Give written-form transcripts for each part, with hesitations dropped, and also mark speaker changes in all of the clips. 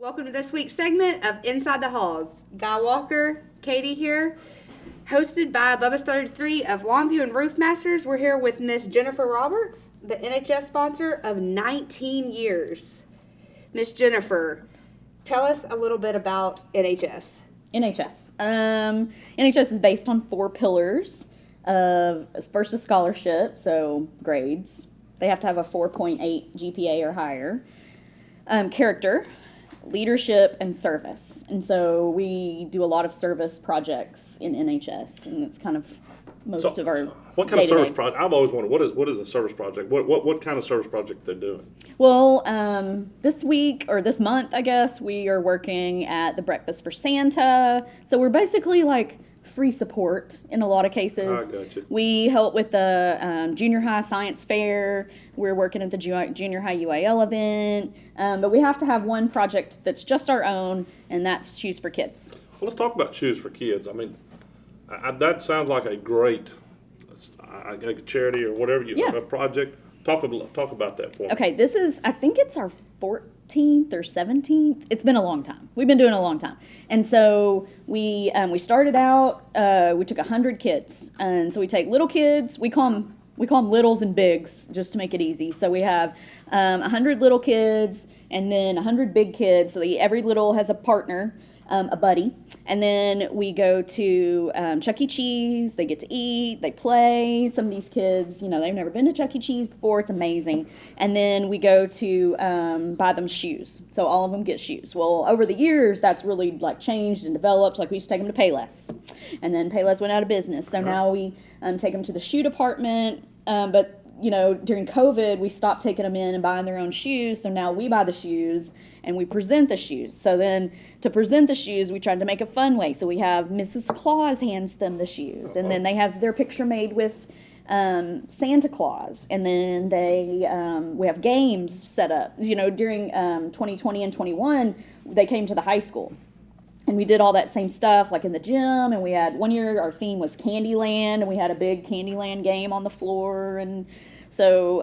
Speaker 1: Welcome to this week's segment of Inside the Halls. Guy Walker, Katie here, hosted by Bubba's 33 of Longview and Roof Masters. We're here with Miss Jennifer Roberts, the NHS sponsor of 19 years. Miss Jennifer, tell us a little bit about NHS.
Speaker 2: NHS is based on 4 pillars. First is scholarship, so grades. They have to have a 4.8 GPA or higher. Character, leadership, and service. And so we do a lot of service projects in NHS, and it's kind of most of our
Speaker 3: what kind of service project? I've always wondered, what is a service project? What kind of service project they're doing?
Speaker 2: Well, this week, or this month, I guess, we are working at the Breakfast for Santa. So we're basically like free support in a lot of cases.
Speaker 3: I gotcha.
Speaker 2: We help with the junior high science fair. We're working at the junior high UAL event. But we have to have one project that's just our own, and that's Shoes for Kids.
Speaker 3: Well, let's talk about Shoes for Kids. I mean, that sounds like a great charity or whatever a project. Talk about that for me.
Speaker 2: Okay, this is, I think it's our 14th or 17th. It's been a long time. We've been doing it a long time. And so we started out, we took 100 kids. And so we take little kids, we call them littles and bigs, just to make it easy. So we have 100 little kids and then 100 big kids. So every little has a partner, a buddy. And then we go to Chuck E. Cheese. They get to eat. They play. Some of these kids, they've never been to Chuck E. Cheese before. It's amazing. And then we go to buy them shoes. So all of them get shoes. Well, over the years, that's really changed and developed. Like we used to take them to Payless. And then Payless went out of business. So now we take them to the shoe department. But during COVID, we stopped taking them in and buying their own shoes. So now we buy the shoes and we present the shoes. So then to present the shoes, we tried to make a fun way. So we have Mrs. Claus hands them the shoes. And then they have their picture made with Santa Claus. And then we have games set up. During 2020 and 21, they came to the high school. And we did all that same stuff, like in the gym, and we had, one year our theme was Candyland, and we had a big Candyland game on the floor, and so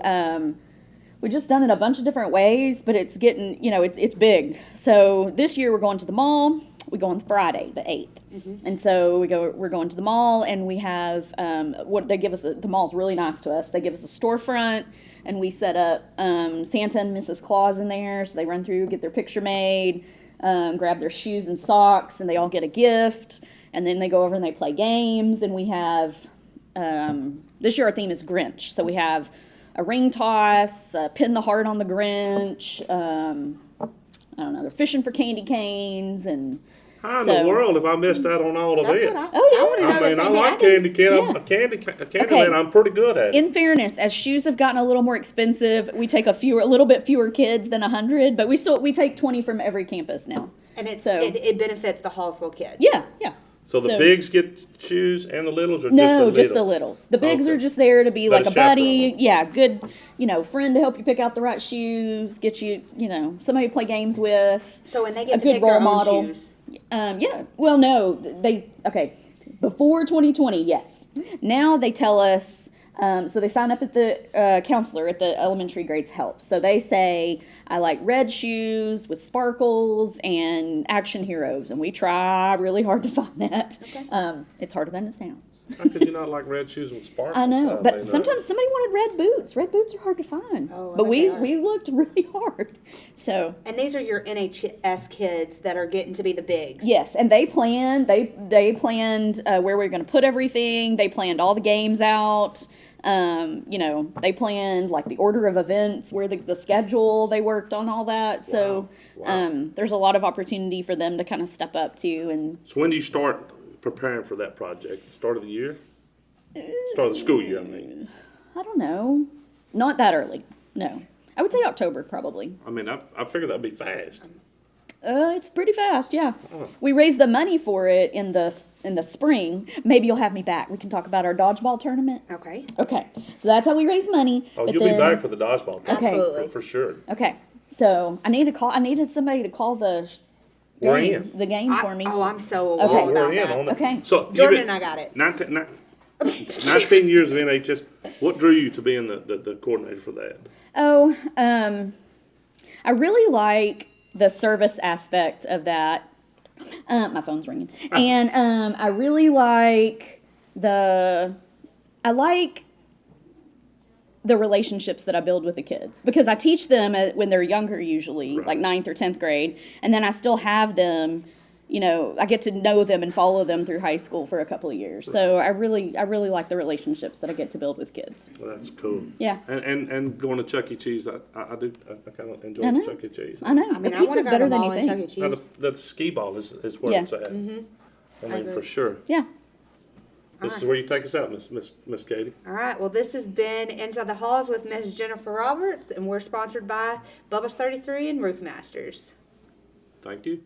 Speaker 2: we just done it a bunch of different ways, but it's getting, it's big. So this year we're going to the mall. We go on Friday, the 8th. Mm-hmm. And so we're going to the mall, and we have, what they give us, the mall's really nice to us. They give us a storefront, and we set up Santa and Mrs. Claus in there, so they run through, get their picture made, grab their shoes and socks, and they all get a gift, and then they go over and they play games. And we have this year our theme is Grinch, so we have a ring toss, pin the heart on the Grinch, I don't know, they're fishing for candy canes, and
Speaker 3: how in the world have I missed out on all of this? I like candy cane. Candyland, I'm pretty good at it.
Speaker 2: In fairness, as shoes have gotten a little more expensive, we take a little bit fewer kids than 100, but we take 20 from every campus now.
Speaker 1: And it benefits the Hallsville kids.
Speaker 2: Yeah.
Speaker 3: So the bigs get shoes and the littles, or
Speaker 2: just the littles? The bigs are just there to be like a buddy. Yeah, good, friend to help you pick out the right shoes, get you, somebody to play games with.
Speaker 1: So when they get to pick their own shoes.
Speaker 2: Well, no, before 2020, yes. Now they tell us, so they sign up at the counselor at the elementary grades help. So they say, I like red shoes with sparkles and action heroes. And we try really hard to find that. Okay. It's harder than it sounds.
Speaker 3: How could you not like red shoes with sparkles?
Speaker 2: I know, but sometimes somebody wanted red boots. Red boots are hard to find. But we looked really hard. So.
Speaker 1: And these are your NHS kids that are getting to be the bigs.
Speaker 2: Yes, and they planned. They planned where we were going to put everything. They planned all the games out. They planned like the order of events, where the schedule, they worked on all that. So there's a lot of opportunity for them to kind of step up to. And
Speaker 3: so when do you start preparing for that project? Start of the year? Start of the school year, I mean.
Speaker 2: I don't know. Not that early. No. I would say October, probably.
Speaker 3: I mean, I figured that'd be fast.
Speaker 2: It's pretty fast, yeah. Oh. We raised the money for it in the spring. Maybe you'll have me back. We can talk about our dodgeball tournament.
Speaker 1: Okay.
Speaker 2: So that's how we raise money.
Speaker 3: Oh, you'll be back for the dodgeball tournament.
Speaker 1: Okay. Absolutely.
Speaker 3: For sure.
Speaker 2: Okay. So I needed somebody to call the game for me.
Speaker 1: I'm so all about that.
Speaker 2: Okay.
Speaker 3: So
Speaker 1: Jordan and I got it.
Speaker 3: 19 years of NHS. What drew you to being the coordinator for that?
Speaker 2: I really like the service aspect of that. My phone's ringing. And I really like the relationships that I build with the kids, because I teach them when they're younger, usually like 9th or 10th grade, and then I still have them. I get to know them and follow them through high school for a couple of years. So I really like the relationships that I get to build with kids.
Speaker 3: Well, that's cool.
Speaker 2: Yeah.
Speaker 3: And going to Chuck E. Cheese, I kind of enjoy Chuck E. Cheese.
Speaker 2: I know.
Speaker 1: I mean,
Speaker 2: the
Speaker 1: I want to
Speaker 2: pizza's
Speaker 1: go
Speaker 2: better
Speaker 1: to
Speaker 2: than
Speaker 1: Mall
Speaker 2: you
Speaker 1: and Chuck E.
Speaker 2: think.
Speaker 1: Cheese.
Speaker 3: Now, the skee ball is where
Speaker 2: Yeah.
Speaker 3: it's at. I mean, for sure.
Speaker 2: Yeah.
Speaker 3: This is where you take us out, Miss Katie.
Speaker 1: All right. Well, this has been Inside the Halls with Miss Jennifer Roberts, and we're sponsored by Bubba's 33 and Roof Masters.
Speaker 3: Thank you.